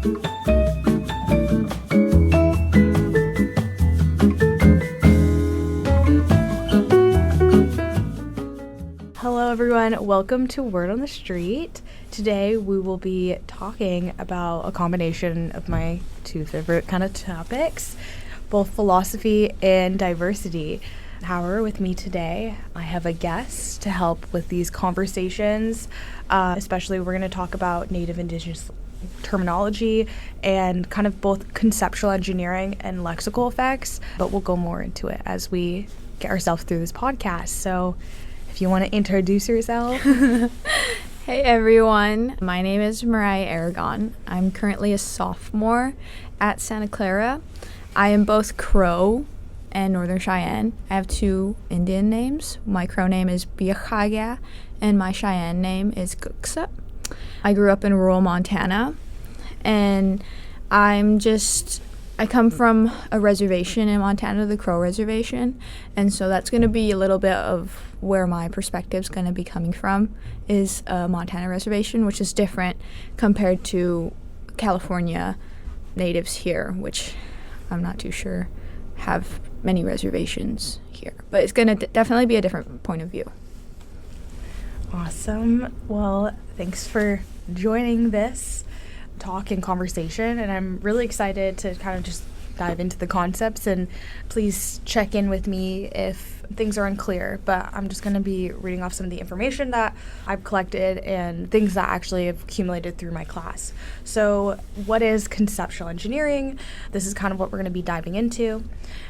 Hello everyone, welcome to Word on the Street. Today we will be talking about a combination of my two favorite kind of topics, both philosophy and diversity. However, with me today, I have a guest to help with these conversations. Especially we're going to talk about Native Indigenous terminology and kind of both conceptual engineering and lexical effects, but we'll go more into it as we get ourselves through this podcast. So if you want to introduce yourself. Hey everyone, my name is Mariah Aragon. I'm currently a sophomore at Santa Clara. I am both Crow and Northern Cheyenne. I have two Indian names. My Crow name is Biachaga and my Cheyenne name is Guksa. I grew up in rural Montana, and I come from a reservation in Montana, the Crow Reservation, and so that's going to be a little bit of where my perspective is going to be coming from, is a Montana reservation, which is different compared to California natives here, which I'm not too sure have many reservations here. But it's going to definitely be a different point of view. Awesome. Well, thanks for joining this talk and conversation, and I'm really excited to kind of just dive into the concepts, and please check in with me if things are unclear, but I'm just going to be reading off some of the information that I've collected and things that actually have accumulated through my class. So what is conceptual engineering? This is kind of what we're going to be diving into.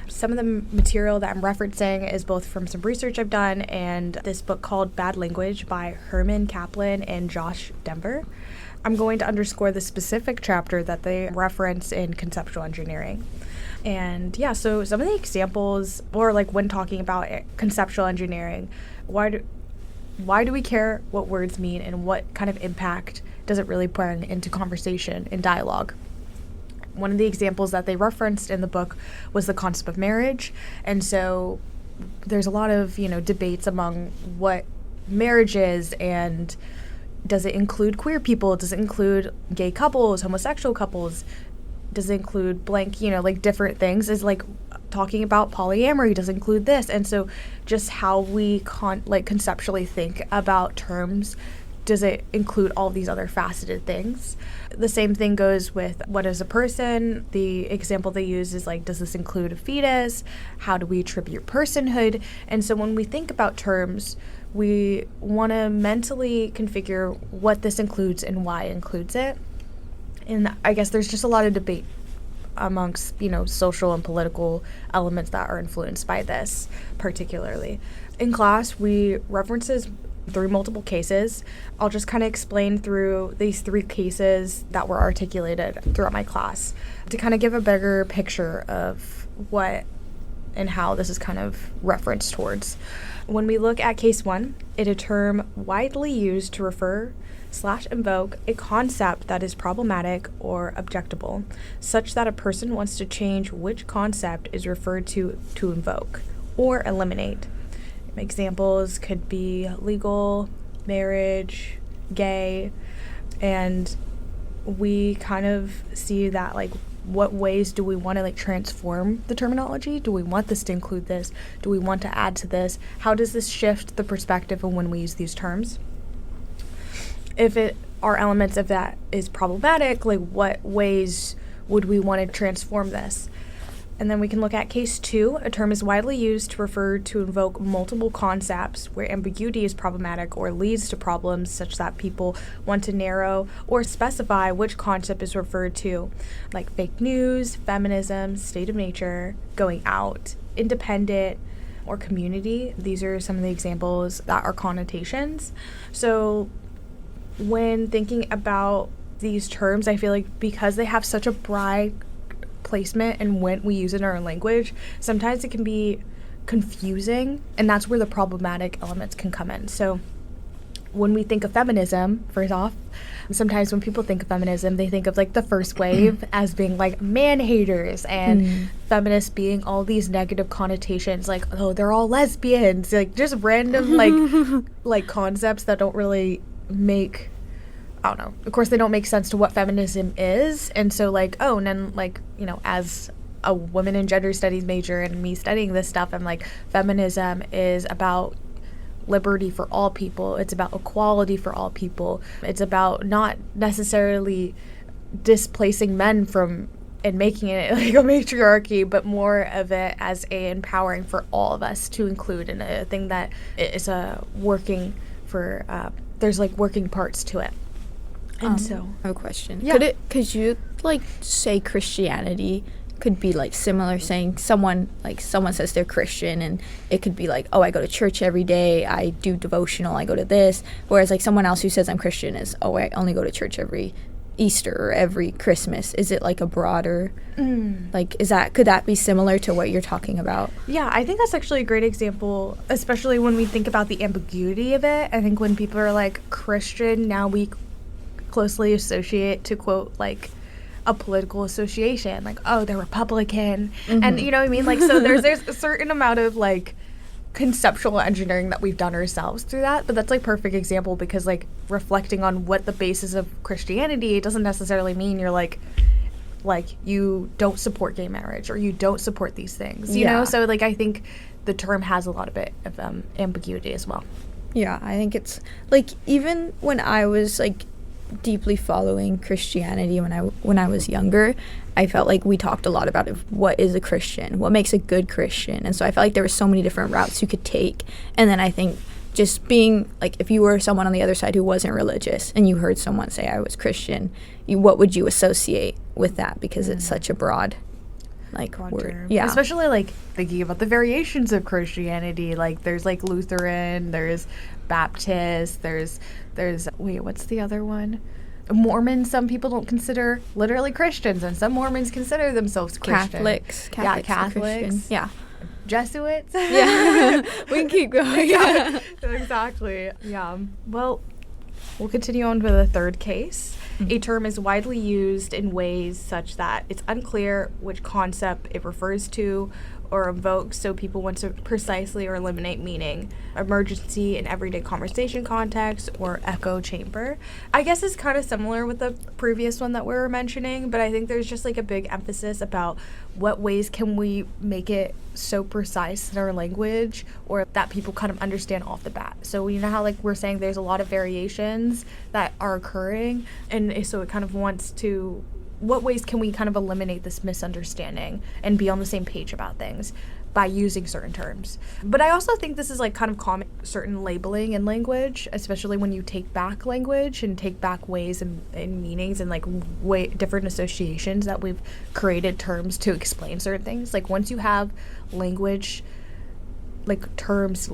Some of the material that I'm referencing is both from some research I've done and this book called Bad Language by Herman Kaplan and Josh Denver. I'm going to underscore the specific chapter that they reference in conceptual engineering. And yeah, so some of the examples, or like when talking about conceptual engineering, why do we care what words mean and what kind of impact does it really bring into conversation and dialogue? One of the examples that they referenced in the book was the concept of marriage. And so there's a lot of, debates among what marriage is, and does it include queer people? Does it include gay couples, homosexual couples? Does it include blank, different things? Is like talking about polyamory, does it include this? And so just how we conceptually think about terms, does it include all these other faceted things? The same thing goes with what is a person. The example they use is like, does this include a fetus? How do we attribute personhood? And so when we think about terms, we want to mentally configure what this includes and why it includes it. And I guess there's just a lot of debate amongst, social and political elements that are influenced by this particularly. In class, we references through multiple cases. I'll just kind of explain through these three cases that were articulated throughout my class to kind of give a bigger picture of what and how this is kind of referenced towards. When we look at case one, it's a term widely used to refer/invoke a concept that is problematic or objectable, such that a person wants to change which concept is referred to invoke or eliminate. Examples could be legal, marriage, gay, and we kind of see that what ways do we want to transform the terminology? Do we want this to include this? Do we want to add to this? How does this shift the perspective of when we use these terms? If it are elements of that is problematic, what ways would we want to transform this? And then we can look at case two. A term is widely used to refer to invoke multiple concepts where ambiguity is problematic or leads to problems such that people want to narrow or specify which concept is referred to, like fake news, feminism, state of nature, going out, independent, or community. These are some of the examples that are connotations. So when thinking about these terms, I feel like because they have such a broad placement and when we use it in our language, sometimes it can be confusing, and that's where the problematic elements can come in. So when we think of feminism, first off, sometimes when people think of feminism, they think of the first wave as being man haters and feminists being all these negative connotations, oh, they're all lesbians, just random concepts that don't really make I don't know, of course they don't make sense to what feminism is. And so like, oh, and then like, you know, as a woman in gender studies major and me studying this stuff, I'm like, feminism is about liberty for all people. It's about equality for all people. It's about not necessarily displacing men from and making it like a matriarchy, but more of it as a empowering for all of us to include in a thing that is working for, there's like working parts to it. And so I have a question. Yeah. Could you like say Christianity could be like similar, saying someone says they're Christian and it could be like, oh, I go to church every day, I do devotional, I go to this, whereas like someone else who says I'm Christian is, oh, I only go to church every Easter or every Christmas. Is it like a broader like could that be similar to what you're talking about? Yeah, I think that's actually a great example, especially when we think about the ambiguity of it. I think when people are like Christian, now we closely associate to quote like a political association, like, oh, they're Republican. And you know what I mean, like, so there's a certain amount of like conceptual engineering that we've done ourselves through that. But that's like perfect example, because like reflecting on what the basis of Christianity, it doesn't necessarily mean you're like you don't support gay marriage or you don't support these things, you know. So like I think the term has a lot of bit of ambiguity as well. Yeah, I think it's like, even when I was like deeply following Christianity when I was younger, I felt like we talked a lot about what is a Christian, what makes a good Christian, and so I felt like there were so many different routes you could take. And then I think just being like, if you were someone on the other side who wasn't religious and you heard someone say I was Christian, what would you associate with that? Because it's such a broad word. Term. Yeah, especially like thinking about the variations of Christianity, like there's like Lutheran, there's Baptist, there's wait, what's the other one? Mormons, some people don't consider literally Christians, and some Mormons consider themselves Christian. Catholics yeah, Catholics, yeah, Jesuits. Yeah. We can keep going. Yeah, exactly. Yeah. Well, we'll continue on to the third case. A term is widely used in ways such that it's unclear which concept it refers to or evokes, so people want to precisely or eliminate meaning. Emergency in everyday conversation context, or echo chamber. I guess it's kind of similar with the previous one that we were mentioning, but I think there's just like a big emphasis about what ways can we make it so precise in our language, or that people kind of understand off the bat. So you know how like we're saying there's a lot of variations that are occurring, and so it kind of wants to, what ways can we kind of eliminate this misunderstanding and be on the same page about things by using certain terms. But I also think this is like kind of common, certain labeling in language, especially when you take back language and take back ways and meanings and like different associations that we've created terms to explain certain things. Like once you have language terms,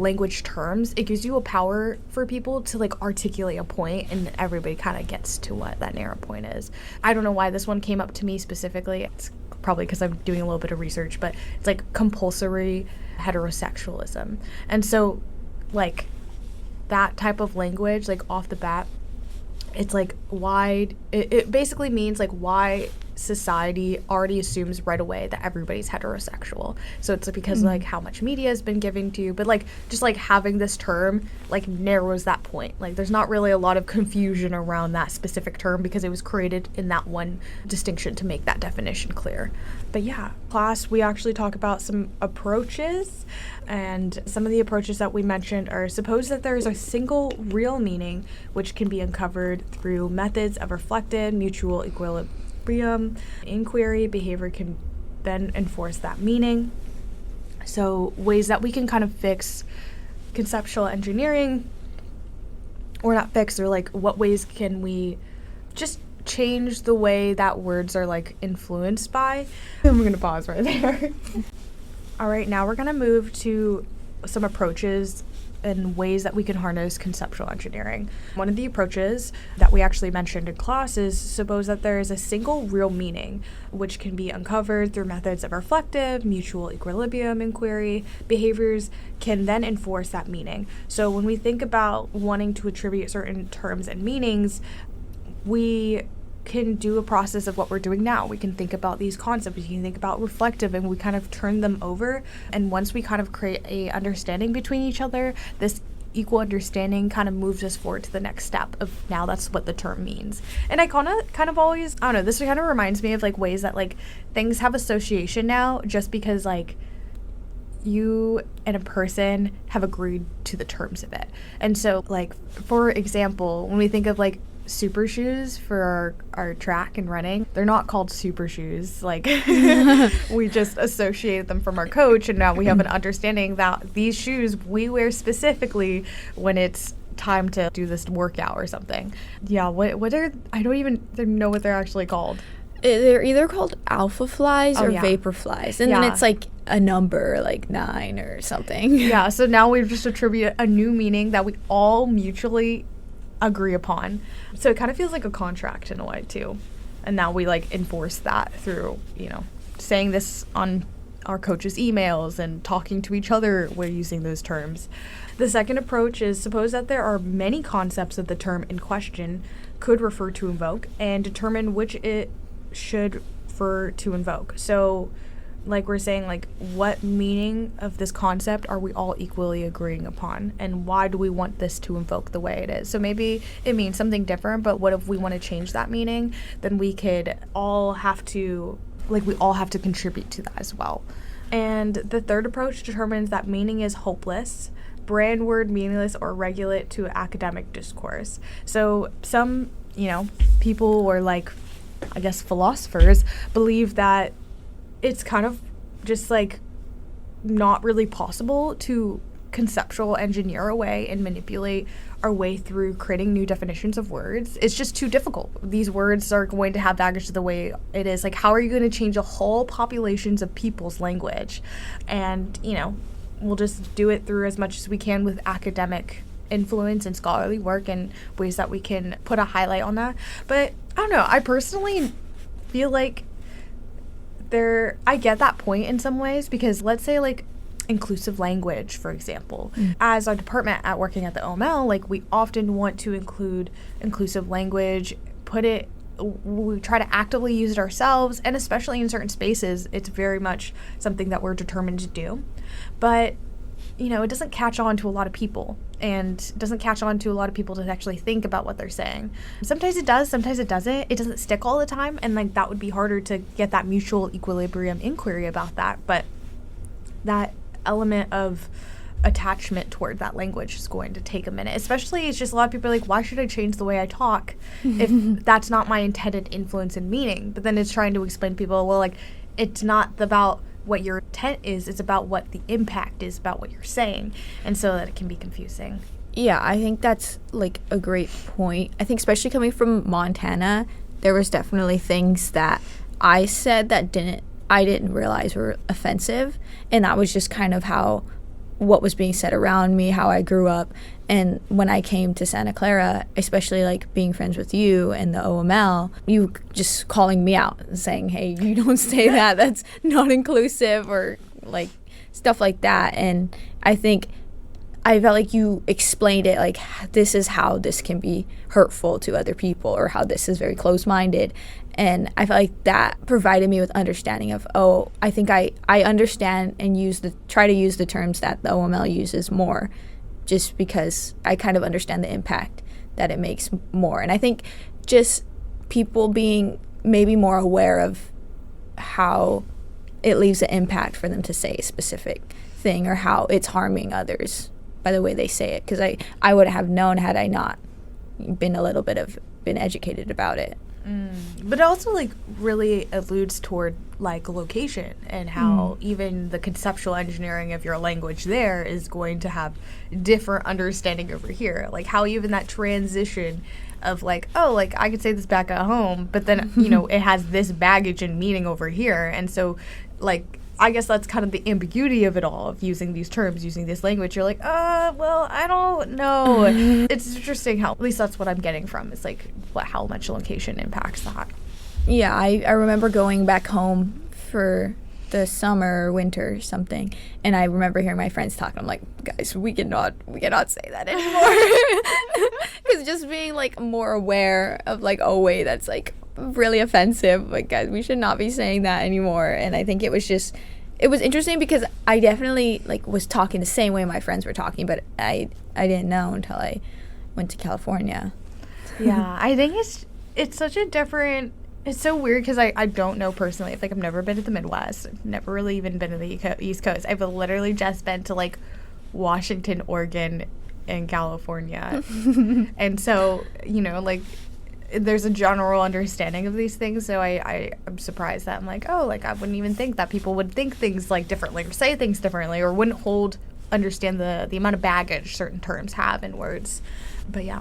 it gives you a power for people to like articulate a point, and everybody kind of gets to what that narrow point is. I don't know why this one came up to me specifically. It's probably because I'm doing a little bit of research, but it's like compulsory heterosexualism. And so like that type of language, like off the bat, it's like it basically means like why society already assumes right away that everybody's heterosexual. So it's because like how much media has been given to you, but like just like having this term like narrows that point. Like there's not really a lot of confusion around that specific term because it was created in that one distinction to make that definition clear. But yeah, class, we actually talk about some approaches, and some of the approaches that we mentioned are: suppose that there is a single real meaning which can be uncovered through methods of reflected mutual equilibrium inquiry. Behavior can then enforce that meaning. So ways that we can kind of fix conceptual engineering, or not fix, or like what ways can we just change the way that words are like influenced by. I'm gonna pause right there. All right, now we're gonna move to some approaches and ways that we can harness conceptual engineering. One of the approaches that we actually mentioned in class is: suppose that there is a single real meaning which can be uncovered through methods of reflective mutual equilibrium inquiry. Behaviors can then enforce that meaning. So when we think about wanting to attribute certain terms and meanings, we can do a process of what we're doing now. We can think about these concepts, we can think about reflective, and we kind of turn them over. And once we kind of create a understanding between each other, this equal understanding kind of moves us forward to the next step of now that's what the term means. And I kind of always, I don't know, this kind of reminds me of like ways that like things have association now just because like you and a person have agreed to the terms of it. And so like, for example, when we think of like super shoes for our track and running, they're not called super shoes. Like we just associated them from our coach, and now we have an understanding that these shoes we wear specifically when it's time to do this workout or something. Yeah, what are, I don't even know what they're actually called. They're either called alpha flies or yeah. vapor flies, and then it's like a number like 9 or something. Yeah, so now we've just attributed a new meaning that we all mutually agree upon. So it kind of feels like a contract in a way too. And now we like enforce that through, you know, saying this on our coaches' emails and talking to each other when using those terms. The second approach is suppose that there are many concepts of the term in question could refer to invoke, and determine which it should refer to invoke. So like we're saying, like what meaning of this concept are we all equally agreeing upon, and why do we want this to invoke the way it is? So maybe it means something different, but what if we want to change that meaning? Then we could all have to, like we all have to contribute to that as well. And the third approach determines that meaning is hopeless, brand word meaningless, or regulate to academic discourse. So some, you know, people or like, I guess philosophers believe that it's kind of just like not really possible to conceptual engineer away and manipulate our way through creating new definitions of words. It's just too difficult. These words are going to have baggage the way it is. Like, how are you going to change a whole populations of people's language? And, you know, we'll just do it through as much as we can with academic influence and scholarly work and ways that we can put a highlight on that. But I don't know, I personally feel like I get that point in some ways, because let's say like inclusive language, for example, as our department at working at the OML, like we often want to include inclusive language, we try to actively use it ourselves, and especially in certain spaces, it's very much something that we're determined to do. But you know, it doesn't catch on to a lot of people, and doesn't catch on to a lot of people to actually think about what they're saying. Sometimes it does, sometimes it doesn't. It doesn't stick all the time, and like that would be harder to get that mutual equilibrium inquiry about that. But that element of attachment toward that language is going to take a minute. Especially, it's just a lot of people are like, why should I change the way I talk if that's not my intended influence and meaning? But then it's trying to explain to people, well, like, it's not about what your intent is, it's about what the impact is about what you're saying, and so that it can be confusing. Yeah, I think that's like a great point. I think especially coming from Montana, there was definitely things that I said that I didn't realize were offensive, and that was just kind of what was being said around me, how I grew up. And when I came to Santa Clara, especially like being friends with you and the OML, you just calling me out and saying, hey, you don't say that, that's not inclusive, or like stuff like that. And I think I felt like you explained it like, this is how this can be hurtful to other people, or how this is very close-minded. And I felt like that provided me with understanding of, oh, I think I understand and try to use the terms that the OML uses more, just because I kind of understand the impact that it makes more. And I think just people being maybe more aware of how it leaves an impact for them to say a specific thing, or how it's harming others by the way they say it. Because I would have known had I not been educated about it. But it also like really alludes toward like location, and how even the conceptual engineering of your language there is going to have different understanding over here. Like how even that transition of like, oh, like I could say this back at home, but then, you know, it has this baggage and meaning over here. And so like, I guess that's kind of the ambiguity of it all, of using these terms, using this language. You're like, well, I don't know. It's interesting how, at least that's what I'm getting from, is like how much location impacts that. Yeah, I remember going back home for the summer or winter or something, and I remember hearing my friends talking. I'm like, guys, we cannot say that anymore. Because just being like more aware of like, oh wait, that's like really offensive. Like, guys, we should not be saying that anymore. And I think it was just it was interesting because I definitely like was talking the same way my friends were talking, but I didn't know until I went to California. Yeah, I think it's such a different. It's so weird because I don't know personally. Like, I've never been to the Midwest. I've never really even been to the East Coast. I've literally just been to like Washington, Oregon, and California. And so, you know, like, there's a general understanding of these things. So I'm surprised that I'm like, oh, like, I wouldn't even think that people would think things like differently or say things differently or wouldn't understand the amount of baggage certain terms have in words. But yeah.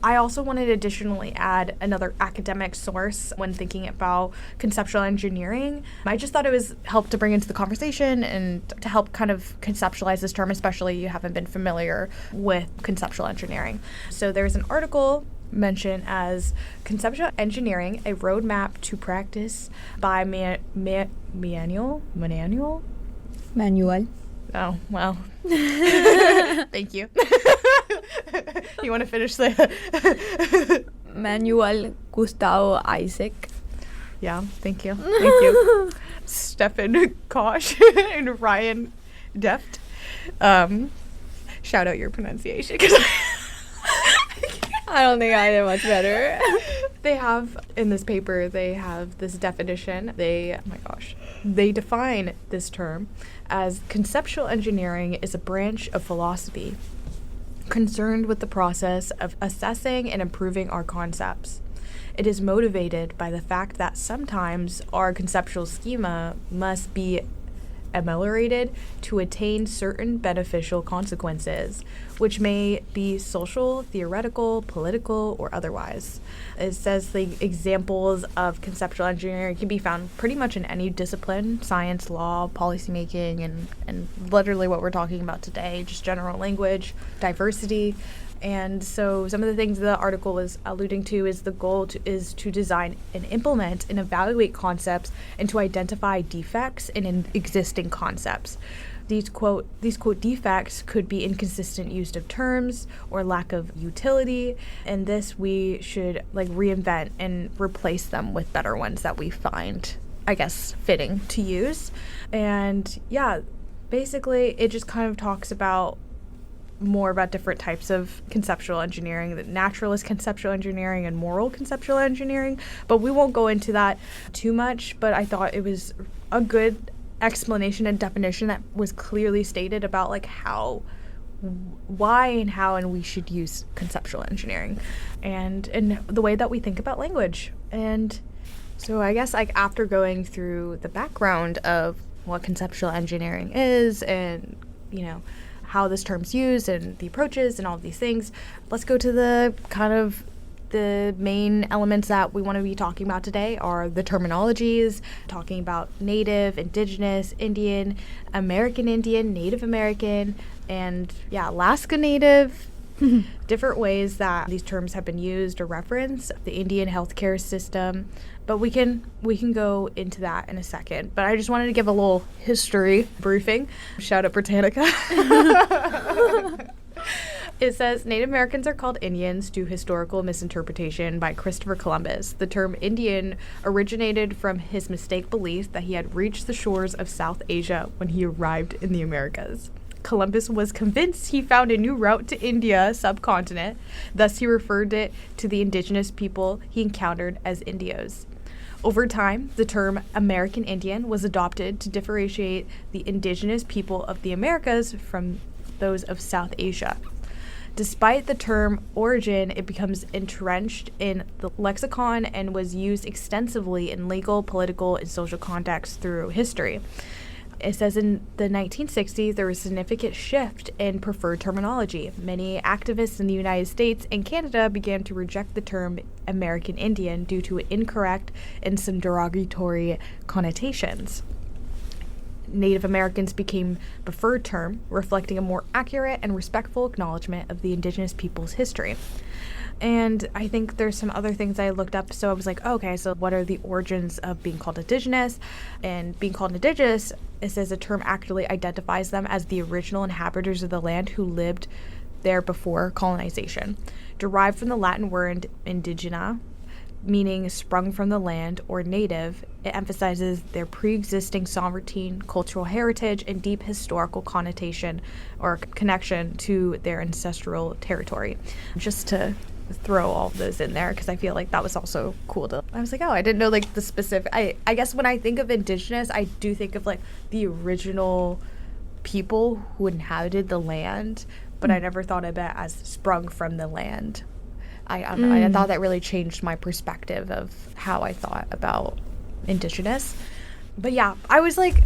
I also wanted to additionally add another academic source when thinking about conceptual engineering. I just thought it was helped to bring into the conversation and to help kind of conceptualize this term, especially if you haven't been familiar with conceptual engineering. So there's an article mentioned as Conceptual Engineering, a Roadmap to Practice by Manuel? Oh, well. Thank you. You want to finish the... Manuel Gustavo Isaac. Yeah, thank you. Thank you. Stefan Kosh and Ryan Deft. Shout out your pronunciation. I don't think I did much better. They have, in this paper, they have this definition. They define this term as conceptual engineering is a branch of philosophy concerned with the process of assessing and improving our concepts. It is motivated by the fact that sometimes our conceptual schema must be ameliorated to attain certain beneficial consequences, which may be social, theoretical, political, or otherwise. It says the examples of conceptual engineering can be found pretty much in any discipline: science, law, policymaking, and literally what we're talking about today, just general language, diversity. And so some of the things the article was alluding to is the goal is to design and implement and evaluate concepts and to identify defects in existing concepts. These quote defects could be inconsistent use of terms or lack of utility, and this we should like reinvent and replace them with better ones that we find, I guess, fitting to use. And yeah, basically it just kind of talks about more about different types of conceptual engineering, the naturalist conceptual engineering and moral conceptual engineering, but we won't go into that too much. But I thought it was a good explanation and definition that was clearly stated about like why and we should use conceptual engineering and the way that we think about language. And so I guess like after going through the background of what conceptual engineering is and, you know, how this term's used and the approaches and all of these things, let's go to the kind of the main elements that we want to be talking about today are the terminologies, talking about Native, Indigenous, Indian, American Indian, Native American, and Alaska Native, different ways that these terms have been used or referenced, the Indian healthcare system. But we can go into that in a second. But I just wanted to give a little history briefing. Shout out Britannica. It says Native Americans are called Indians due historical misinterpretation by Christopher Columbus. The term Indian originated from his mistaken belief that he had reached the shores of South Asia when he arrived in the Americas. Columbus was convinced he found a new route to India subcontinent, thus he referred it to the indigenous people he encountered as Indios. Over time, the term American Indian was adopted to differentiate the indigenous people of the Americas from those of South Asia. Despite the term origin, it becomes entrenched in the lexicon and was used extensively in legal, political, and social contexts through history. It says in the 1960s, there was a significant shift in preferred terminology. Many activists in the United States and Canada began to reject the term American Indian due to incorrect and some derogatory connotations. Native Americans became preferred term, reflecting a more accurate and respectful acknowledgement of the indigenous people's history. And I think there's some other things I looked up. So I was like, okay, so what are the origins of being called indigenous? And being called indigenous, it says the term accurately identifies them as the original inhabitants of the land who lived there before colonization. Derived from the Latin word indigena, meaning sprung from the land or native. It emphasizes their pre-existing sovereignty, cultural heritage, and deep historical connotation or connection to their ancestral territory. Just to throw all of those in there, because I feel like that was also cool to, I was like, oh, I didn't know like the specific, I guess when I think of indigenous, I do think of like the original people who inhabited the land, but I never thought of it as sprung from the land. I don't know, I thought that really changed my perspective of how I thought about indigenous. But yeah, I was like,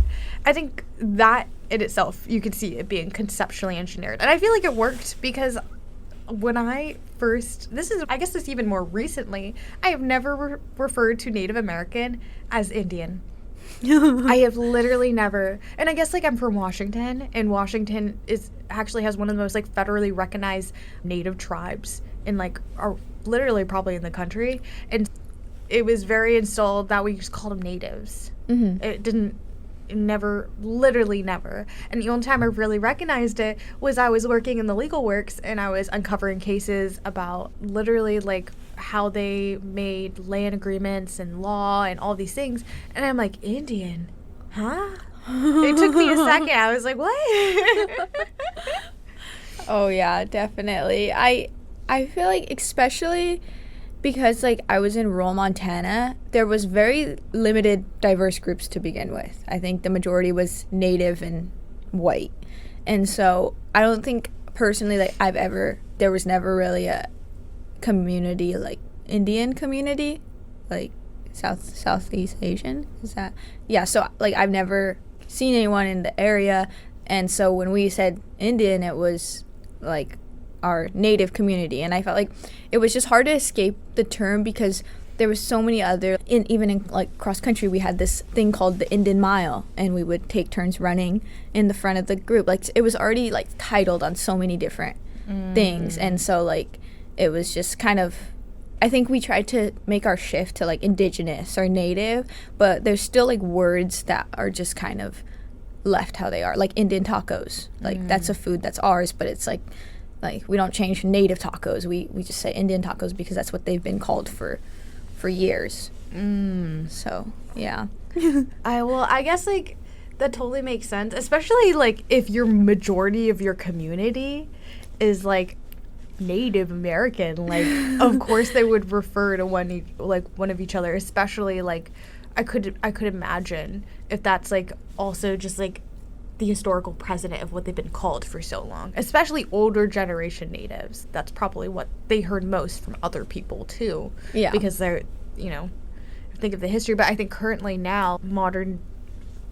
I think that in itself, you could see it being conceptually engineered. And I feel like it worked, because when I first, I guess this even more recently, I have never referred to Native American as Indian. I have literally never, and I guess like I'm from Washington, and Washington actually has one of the most like federally recognized Native tribes in like, are literally probably in the country, and it was very installed that we just called them natives. Literally never. And the only time I really recognized it was I was working in the legal works, and I was uncovering cases about literally like how they made land agreements and law and all these things, and I'm like, Indian, huh? It took me a second. I was like, what? Oh yeah, definitely. I feel like, especially because like I was in rural Montana, there was very limited diverse groups to begin with. I think the majority was Native and white. And so I don't think personally like there was never really a community like Indian community, like Southeast Asian. Is that? Yeah, so like I've never seen anyone in the area, and so when we said Indian, it was like our native community, and I felt like it was just hard to escape the term, because there was so many other, even in like cross country, we had this thing called the Indian Mile, and we would take turns running in the front of the group. Like it was already like titled on so many different things, and so like it was just kind of, I think we tried to make our shift to like indigenous or native, but there's still like words that are just kind of left how they are, like Indian tacos, like that's a food that's ours, but it's like we don't change native tacos. We just say Indian tacos because that's what they've been called for years. So, yeah. I guess, like, that totally makes sense. Especially, like, if your majority of your community is, like, Native American. Like, of course they would refer to one of each other. Especially, like, I could imagine if that's, like, also just, like, the historical precedent of what they've been called for so long, especially older generation natives. That's probably what they heard most from other people too. Yeah. Because they're, think of the history, but I think currently now, modern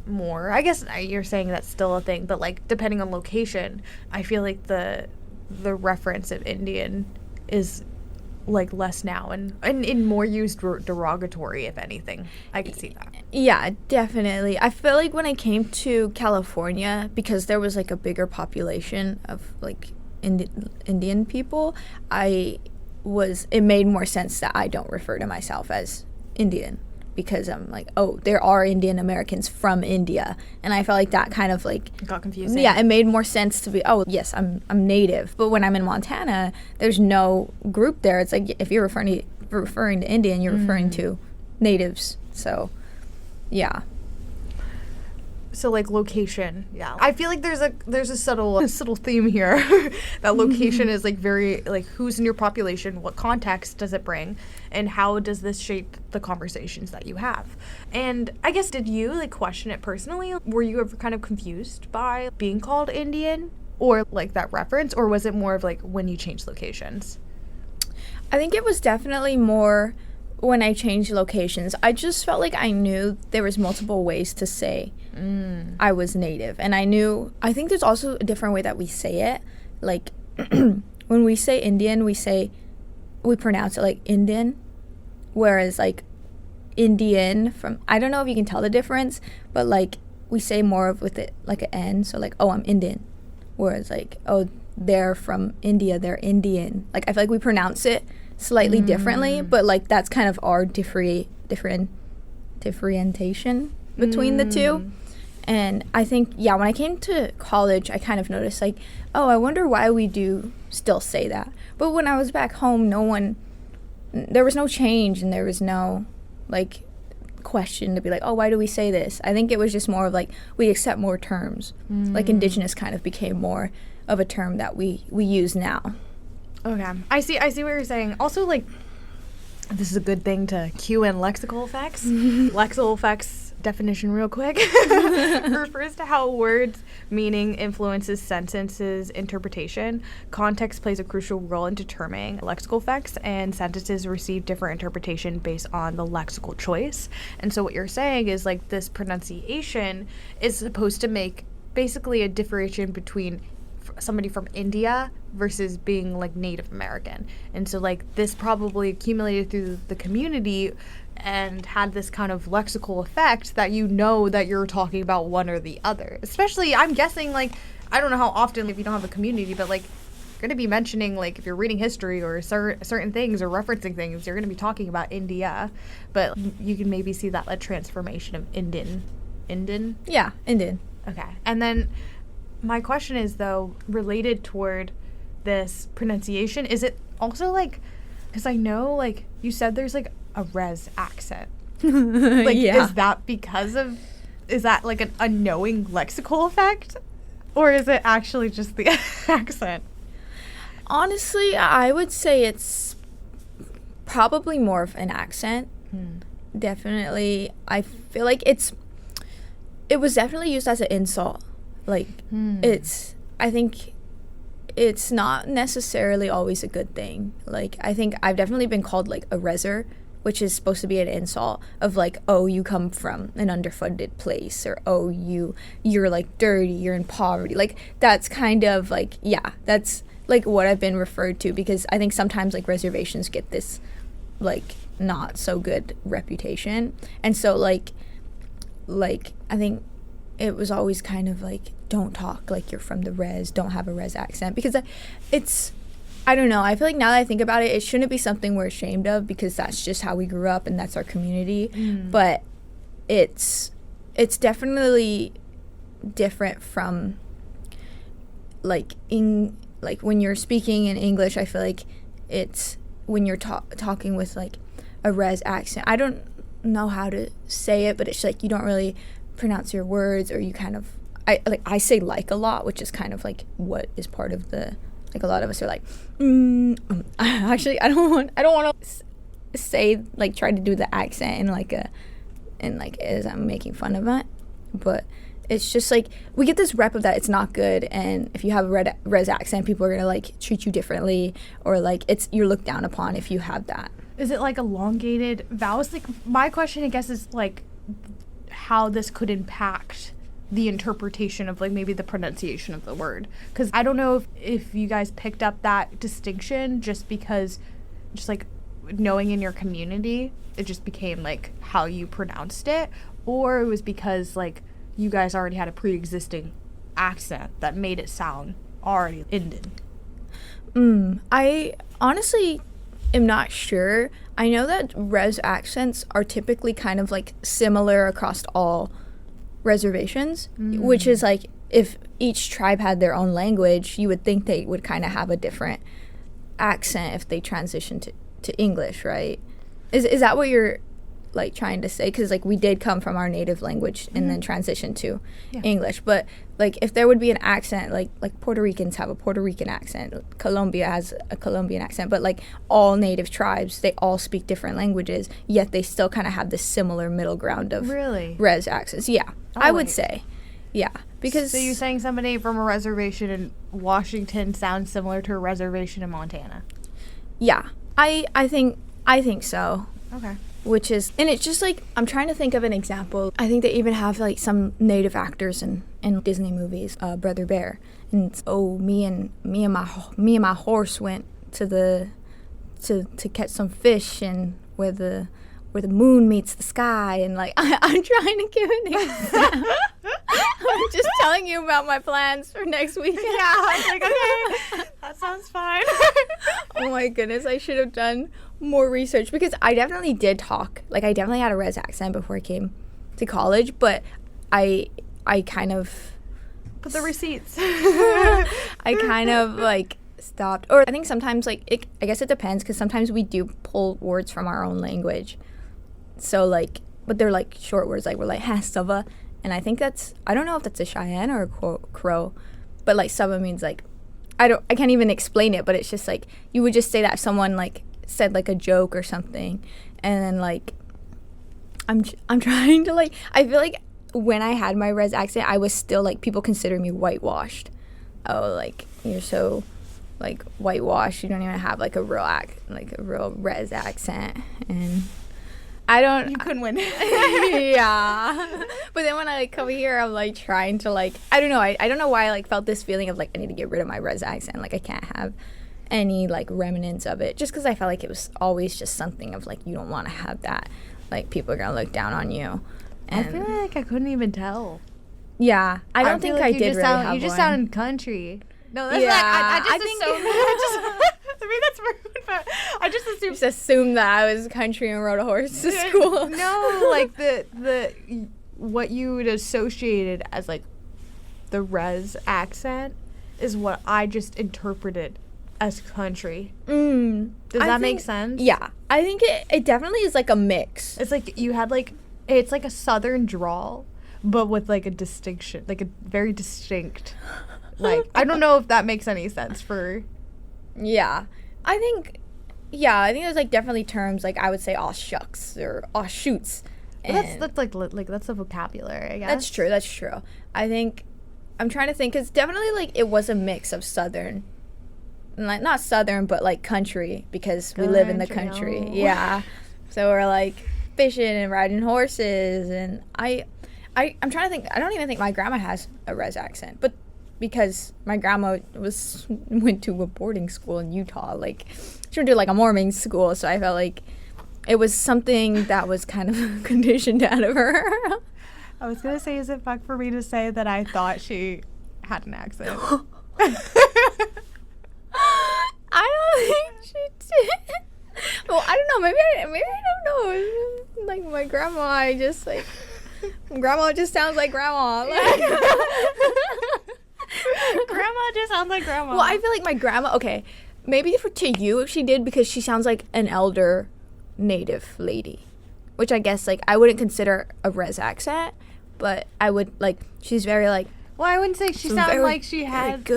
more, I guess you're saying that's still a thing, but like depending on location, I feel like the reference of Indian is like less now and more used derogatory, if anything. I could see that. Yeah, definitely. I feel like when I came to California, because there was like a bigger population of like Indian people, it made more sense that I don't refer to myself as Indian, because I'm like, oh, there are Indian Americans from India, and I felt like that kind of like got confusing. Yeah, it made more sense to be, oh yes, I'm native, but when I'm in Montana, there's no group there. It's like if you're referring to Indian, you're referring to natives. So, yeah. So like location, yeah. I feel like there's a subtle theme here. That location is like very like who's in your population, what context does it bring, and how does this shape the conversations that you have. And I guess, did you like question it personally? Were you ever kind of confused by being called Indian or like that reference, or was it more of like when you changed locations? I think it was definitely more when I changed locations. I just felt like I knew there was multiple ways to say I was native, and I think there's also a different way that we say it. Like when we say Indian, we pronounce it like Indian, whereas like Indian I don't know if you can tell the difference, but like we say more of with it like an N, so like, oh, I'm Indian, whereas like, oh, they're from India, they're Indian. Like I feel like we pronounce it slightly differently, but like that's kind of our differentiation between the two. And I think, yeah, when I came to college, I kind of noticed like, oh, I wonder why we do still say that. But when I was back home, no one there was no change, and there was no like question to be like, oh, why do we say this? I think it was just more of like we accept more terms. Like indigenous kind of became more of a term that we use now. Okay, I see what you're saying. Also, like, this is a good thing to cue in lexical effects. Lexical effects definition real quick refers to how words meaning influences sentences interpretation. Context plays a crucial role in determining lexical effects, and sentences receive different interpretation based on the lexical choice. And so what you're saying is like this pronunciation is supposed to make basically a differentiation between somebody from India versus being like Native American. And so like this probably accumulated through the community and had this kind of lexical effect that you know that you're talking about one or the other. Especially, I'm guessing, like, I don't know how often if you don't have a community, but like you're going to be mentioning, like, if you're reading history or certain things or referencing things, you're going to be talking about India. But you can maybe see that transformation of Indian. Yeah, Indian. Okay. And then my question is, though, related toward this pronunciation, is it also like, because I know, like, you said there's like a res accent. Like, yeah. Is that like an unknowing lexical effect? Or is it actually just the accent? Honestly, I would say it's probably more of an accent. Definitely. I feel like it was definitely used as an insult. Like, I think it's not necessarily always a good thing. Like, I think I've definitely been called, like, a reser, which is supposed to be an insult of, like, oh, you come from an underfunded place, or, oh, you're, like, dirty, you're in poverty. Like, that's kind of, like, yeah, that's, like, what I've been referred to, because I think sometimes, like, reservations get this, like, not so good reputation. And so, like, I think it was always kind of, like, don't talk like you're from the res, don't have a res accent, because I don't know, I feel like now that I think about it, it shouldn't be something we're ashamed of, because that's just how we grew up and that's our community. But it's definitely different from like when you're speaking in English. I feel like it's when you're talking with like a res accent, I don't know how to say it, but it's like you don't really pronounce your words, or you kind of I say like a lot, which is kind of like what is part of the, like, a lot of us are like actually I don't want to say, like, try to do the accent in like as I'm making fun of it, but it's just like we get this rep of that it's not good, and if you have a res accent, people are gonna like treat you differently, or like you're looked down upon if you have that. Is it like elongated vowels? Like, my question, I guess, is like how this could impact the interpretation of, like, maybe the pronunciation of the word. Because I don't know if you guys picked up that distinction just because, just like knowing in your community, it just became like how you pronounced it, or it was because like you guys already had a pre-existing accent that made it sound already Indian. I honestly am not sure. I know that res accents are typically kind of like similar across all reservations, which is like if each tribe had their own language, you would think they would kind of have a different accent if they transitioned to English, right? Is that what you're like trying to say? Because like we did come from our native language and then transition to English, but like if there would be an accent, like Puerto Ricans have a Puerto Rican accent, Colombia has a Colombian accent, but like all native tribes, they all speak different languages, yet they still kind of have this similar middle ground of res accents. I would say because so you're saying somebody from a reservation in Washington sounds similar to a reservation in Montana? I think so. Okay. Which is, and it's just like, I'm trying to think of an example. I think they even have like some native actors in Disney movies, Brother Bear, and me and my horse went to catch some fish, and where the moon meets the sky, and like I'm trying to give an example. I'm just telling you about my plans for next weekend. I was like, okay, that sounds fine. Oh my goodness, I should have done more research, because I definitely did talk. Like, I definitely had a res accent before I came to college, but I kind of... Put the receipts. I kind of, like, stopped. Or I think sometimes, like, I guess it depends, because sometimes we do pull words from our own language. So, like, but they're, like, short words. Like, we're like, ha, sava. And I think I don't know if that's a Cheyenne or a Crow. But, like, sava means, like, I can't even explain it, but it's just, like, you would just say that if someone, like, said, like, a joke or something. And then, like, I'm trying to, like, I feel like when I had my res accent, I was still, like, people consider me whitewashed. Oh, like, you're so, like, whitewashed. You don't even have, like, a real res accent. And I don't. You couldn't win. Yeah. But then when I, like, come here, I'm, like, trying to, like, I don't know. I don't know why I, like, felt this feeling of, like, I need to get rid of my res accent. Like, I can't have any, like, remnants of it. Just because I felt like it was always just something of, like, you don't want to have that. Like, people are going to look down on you. And I feel like I couldn't even tell. Yeah. I don't think I did really have one. You just sounded country. No, that's yeah, not. I just think assumed. I mean, that's rude, but I just assumed. Just assumed that I was country and rode a horse to school. No, like the what you would associated as, like, the res accent is what I just interpreted as country. Does that make sense? Yeah. I think it definitely is, like, a mix. It's like you had, like, it's like a southern drawl, but with, like, a distinction, like a very distinct, like, I don't know if that makes any sense for. Yeah. I think there's, like, definitely terms, like, I would say aw shucks or aw shoots. That's like that's the vocabulary, I guess. That's true. I think, I'm trying to think, because definitely, like, it was a mix of southern, like, not southern, but, like, country, because we live in the country. Oh. Yeah. So we're, like, fishing and riding horses, and I'm trying to think. I don't even think my grandma has a res accent, but because my grandma went to a boarding school in Utah, like, she went to, like, a Mormon school, so I felt like it was something that was kind of conditioned out of her. I was gonna say, is it fuck for me to say that I thought she had an accent? I don't think she did. Well, I don't know. Maybe I don't know. Like, my grandma, grandma just sounds like grandma. Like, Grandma just sounds like grandma. well, I feel like my grandma, okay, maybe to you she did, because she sounds like an elder native lady, which I guess, like, I wouldn't consider a res accent, but I would, like, she's very, like, well, I wouldn't say she sounded like she had.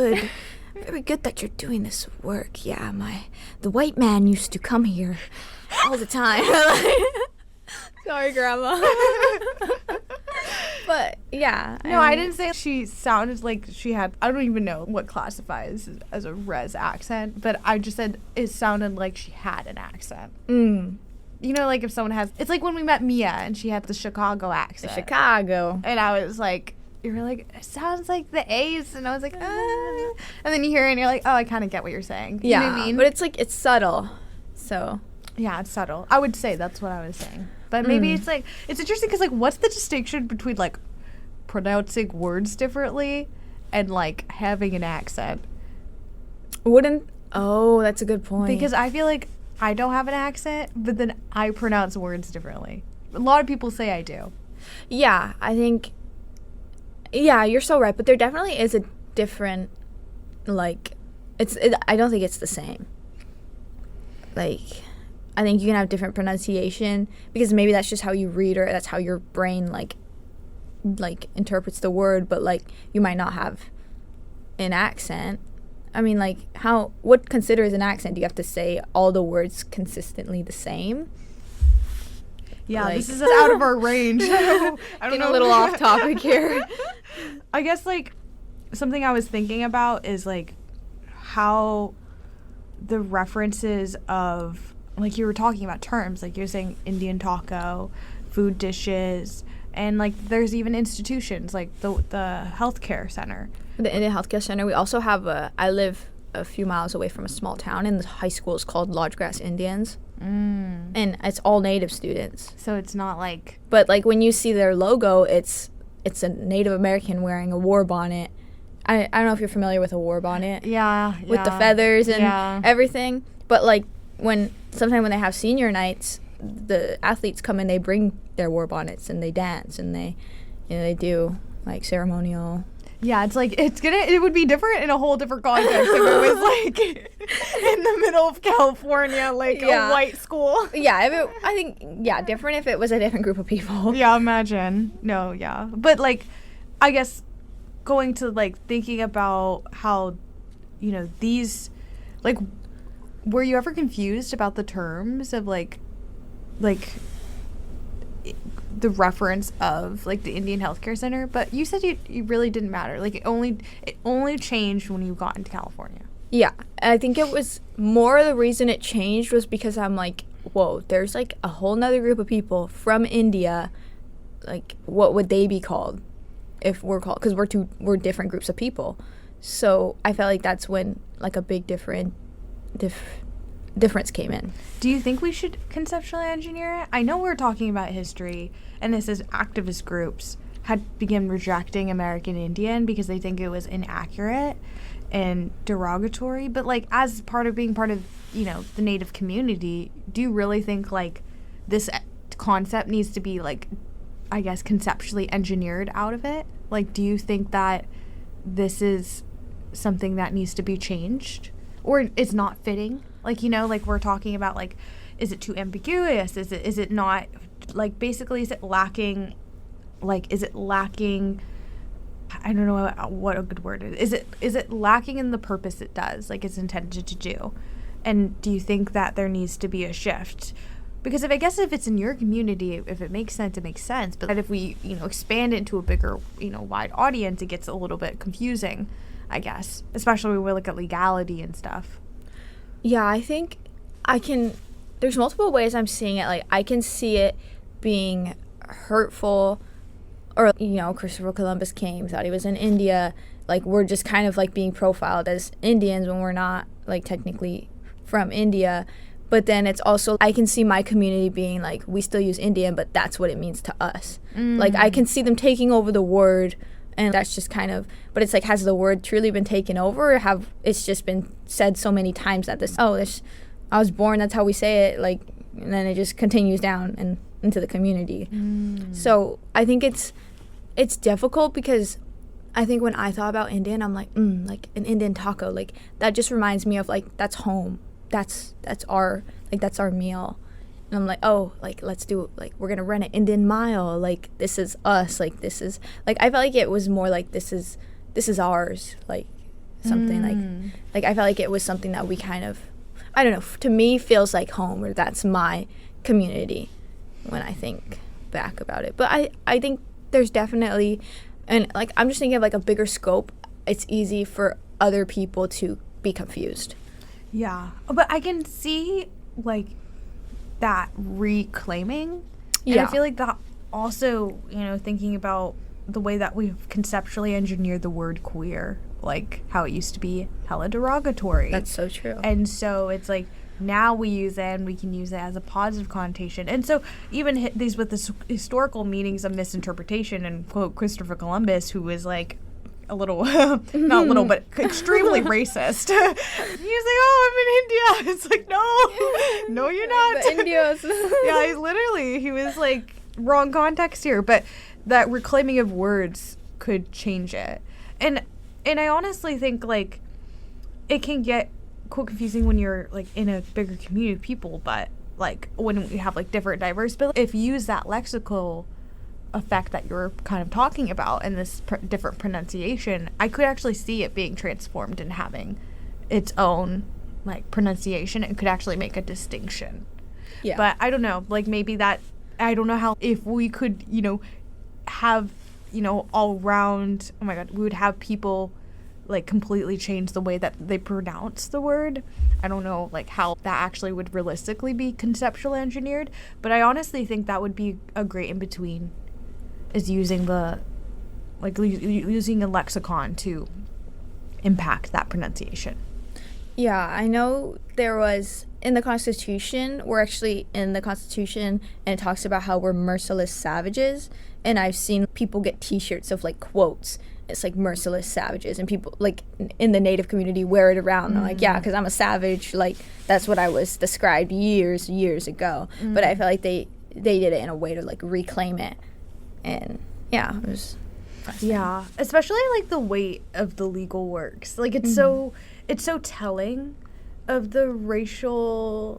Very good that you're doing this work. Yeah, the white man used to come here all the time. Sorry, Grandma. But yeah. No, I didn't say she sounded like she had. I don't even know what classifies as a res accent, but I just said it sounded like she had an accent. You know, like if someone has. It's like when we met Mia and she had the Chicago accent. Chicago. And I was like, you were like, it sounds like the A's, and I was like, ah. And then you hear it and you're like, oh, I kind of get what you're saying. You know what I mean? But it's like, it's subtle, so. Yeah, it's subtle. I would say that's what I was saying. But maybe it's like, it's interesting because, like, what's the distinction between, like, pronouncing words differently and, like, having an accent? Oh, that's a good point. Because I feel like I don't have an accent, but then I pronounce words differently. A lot of people say I do. Yeah, I think, yeah, you're so right. But there definitely is a different, like, I don't think it's the same. Like, I think you can have different pronunciation because maybe that's just how you read or that's how your brain, like interprets the word, but, like, you might not have an accent. I mean, like, what considers an accent? Do you have to say all the words consistently the same? Yeah, like, this is out of our range. I don't know. A little off topic here. I guess, like, something I was thinking about is, like, how the references of, like, you were talking about terms, like you're saying Indian taco, food dishes, and, like, there's even institutions like the healthcare center. The Indian Healthcare Center. We also have I live a few miles away from a small town, and the high school is called Lodgegrass Indians. And it's all Native students. So it's not like... But, like, when you see their logo, it's a Native American wearing a war bonnet. I don't know if you're familiar with a war bonnet. Yeah. With the feathers and everything. But, like, sometimes when they have senior nights, the athletes come and they bring their war bonnets and they dance and they do, like, ceremonial... Yeah, it's like it would be different in a whole different context if it was like in the middle of California, like a white school. Yeah, I think different if it was a different group of people. Yeah, imagine. No, yeah. But like I guess going to like thinking about how, you know, these, like, were you ever confused about the terms of like the reference of like the Indian Healthcare Center? But you said you really didn't matter. Like it only changed when you got into California. Yeah, I think it was more the reason it changed was because I'm like, whoa, there's like a whole nother group of people from India. Like, what would they be called if we're called? Because we're different groups of people. So I felt like that's when like a big difference came in. Do you think we should conceptually engineer it? I know we're talking about history, and this is activist groups had begun rejecting American Indian because they think it was inaccurate and derogatory. But like as being part of, you know, the Native community, do you really think like this concept needs to be like, I guess, conceptually engineered out of it? Like, do you think that this is something that needs to be changed, or it's not fitting? Like, you know, like we're talking about, like, is it too ambiguous? Is it not, like, basically, is it lacking, I don't know what a good word is. Is it lacking in the purpose it does, like it's intended to do? And do you think that there needs to be a shift? Because if it's in your community, if it makes sense, it makes sense. But if we, you know, expand it into a bigger, you know, wide audience, it gets a little bit confusing, I guess, especially when we look at legality and stuff. Yeah, I think there's multiple ways I'm seeing it. Like, I can see it being hurtful, or, you know, Christopher Columbus came, thought he was in India. Like, we're just kind of, like, being profiled as Indians when we're not, like, technically from India. But then it's also, I can see my community being, like, we still use Indian, but that's what it means to us. Like, I can see them taking over the word, and that's just kind of, but it's like, has the word truly been taken over, or it's just been said so many times that I was born, that's how we say it, like, and then it just continues down and into the community. So I think it's difficult, because I think when I thought about Indian, I'm like, like an Indian taco, like that just reminds me of like, that's home, that's our meal. And I'm like, oh, like, let's do, like, we're gonna rent an Indian mile, like, this is us, like, this is, like, I felt like it was more like, this is ours, like, something, like, I felt like it was something that we kind of, I don't know, to me, feels like home, or that's my community when I think back about it. But I think there's definitely, and, like, I'm just thinking of, like, a bigger scope. It's easy for other people to be confused. Yeah, but I can see, like, that reclaiming. And I feel like that also, you know, thinking about the way that we've conceptually engineered the word queer, like how it used to be hella derogatory. That's so true. And so it's like, now we use it, and we can use it as a positive connotation. And so even these with the historical meanings of misinterpretation, and quote Christopher Columbus, who was like a little, not little, but extremely racist. He's like, oh, I'm in India. It's like, no, you're not. The Indios. Yeah, he was like, wrong context here. But that reclaiming of words could change it. And I honestly think, like, it can get quite confusing when you're, like, in a bigger community of people, but, like, when we have, like, different diverse, but if you use that lexical effect that you're kind of talking about and this different pronunciation, I could actually see it being transformed and having its own, like, pronunciation. It could actually make a distinction. Yeah. But I don't know, like, maybe that, I don't know how, if we could, you know, have, you know, all round, oh my God, we would have people, like, completely change the way that they pronounce the word. I don't know, like, how that actually would realistically be conceptually engineered, but I honestly think that would be a great in-between, is using using a lexicon to impact that pronunciation. Yeah, I know there was, in the Constitution, we're actually in the Constitution, and it talks about how we're merciless savages, and I've seen people get t-shirts of, like, quotes. It's like, merciless savages, and people, like, in the Native community wear it around. I'm like, yeah, because I'm a savage, like, that's what I was described years ago. But I feel like they did it in a way to, like, reclaim it. And yeah, it was. Yeah, especially like the weight of the legal works. Like it's so telling of the racialized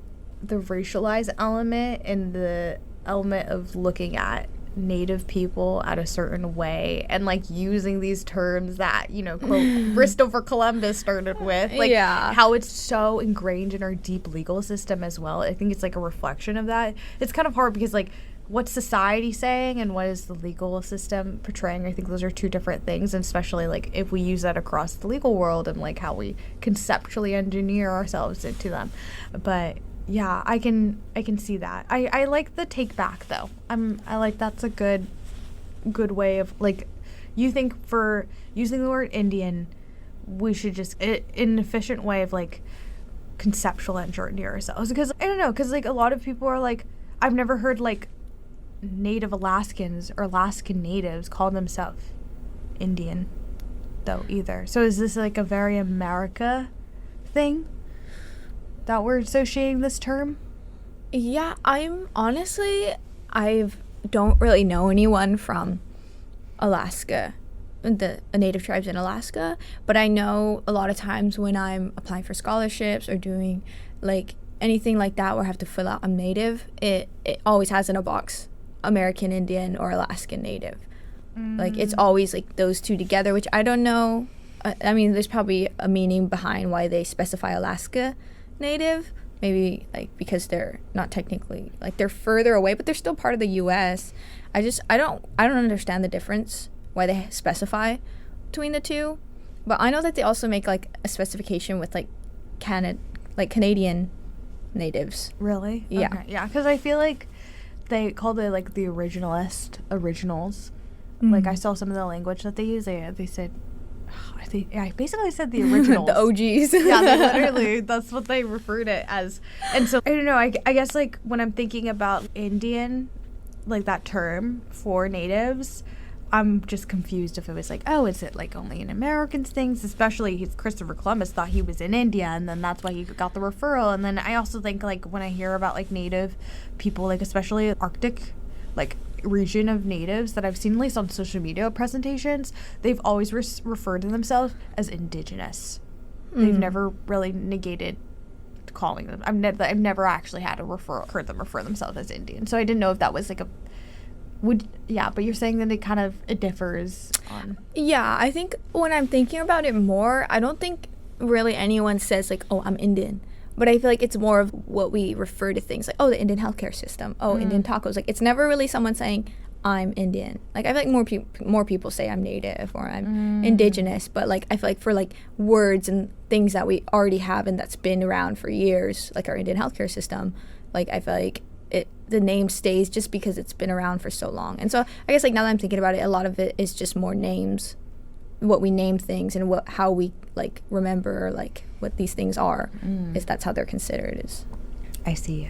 element and the element of looking at Native people at a certain way and like using these terms that, you know, quote Christopher Columbus started with, like how it's so ingrained in our deep legal system as well. I think it's like a reflection of that. It's kind of hard because like what's society saying and what is the legal system portraying? I think those are two different things, and especially like if we use that across the legal world and like how we conceptually engineer ourselves into them. But yeah, I can see that. I like the take back though. I like that's a good way of like, you think for using the word Indian, we should just in an efficient way of like conceptual engineer ourselves, because I don't know, because like a lot of people are like, I've never heard like Native Alaskans or Alaskan natives call themselves Indian though either. So is this like a very America thing that we're associating this term? Yeah, I don't really know anyone from Alaska, the native tribes in Alaska, but I know a lot of times when I'm applying for scholarships or doing like anything like that where I have to fill out I'm Native, it always has in a box American Indian or Alaskan Native. Like it's always like those two together, which I don't know. I mean, there's probably a meaning behind why they specify Alaska Native, maybe like because they're not technically like they're further away, but they're still part of the US. I don't understand the difference why they specify between the two, but I know that they also make like a specification with like Canadian natives. Really? Yeah. Okay. Yeah, because I feel like they call it like the originals. Like I saw some of the language that they use. They said, I basically said the originals. The OGs. Yeah, literally, that's what they referred it as. And so, I don't know, I guess, like, when I'm thinking about Indian, like, that term for natives, I'm just confused if it was like, oh, is it, like, only in Americans things? Especially, Christopher Columbus thought he was in India, and then that's why he got the referral. And then I also think, like, when I hear about, like, native people, like, especially Arctic, like, region of natives that I've seen, at least on social media presentations, they've always referred to themselves as indigenous. They've never really negated calling them. I've never actually had heard them refer themselves as Indian. So I didn't know if that was like but you're saying that it differs on. Yeah, I think when I'm thinking about it more, I don't think really anyone says like, oh, I'm Indian. But I feel like it's more of what we refer to things like, oh, the Indian healthcare system, oh, Indian tacos. Like, it's never really someone saying, I'm Indian. Like, I feel like more people say I'm Native or I'm indigenous. But, like, I feel like for, like, words and things that we already have and that's been around for years, like our Indian healthcare system, like, I feel like the name stays just because it's been around for so long. And so I guess, like, now that I'm thinking about it, a lot of it is just more names, what we name things and how we, like, remember, like, what these things are, is that's how they're considered. I see.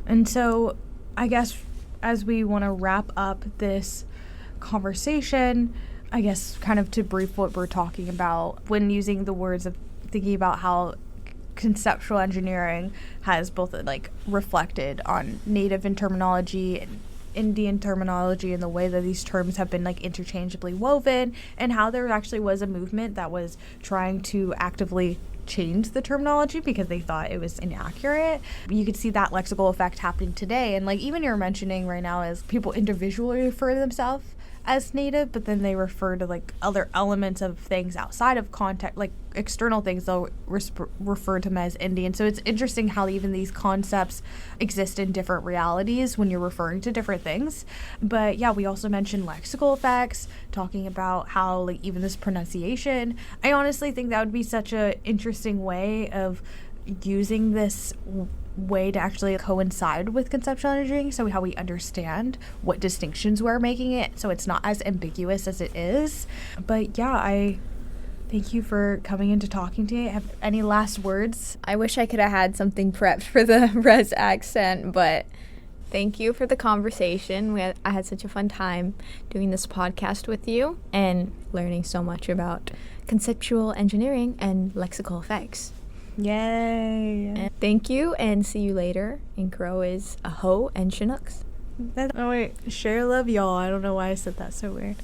And so I guess as we want to wrap up this conversation, I guess kind of to brief what we're talking about when using the words of thinking about how conceptual engineering has both like reflected on Native in terminology and Indian terminology and the way that these terms have been like interchangeably woven, and how there actually was a movement that was trying to actively change the terminology because they thought it was inaccurate. You could see that lexical effect happening today, and like even you're mentioning right now is people individually refer to themselves as Native, but then they refer to like other elements of things outside of context, like external things, they'll refer to them as Indian. So it's interesting how even these concepts exist in different realities when you're referring to different things. But yeah, we also mentioned lexical effects, talking about how like even this pronunciation, I honestly think that would be such a interesting way of using this way to actually coincide with conceptual engineering, so how we understand what distinctions we're making it, so it's not as ambiguous as it is. But yeah, I thank you for coming in to talking to me. Have any last words? I wish I could have had something prepped for the res accent, but thank you for the conversation. I had such a fun time doing this podcast with you and learning so much about conceptual engineering and lexical effects. Yay! And thank you, and see you later. In Crow is Aho and Chinooks. Oh wait, share love, y'all. I don't know why I said that so weird.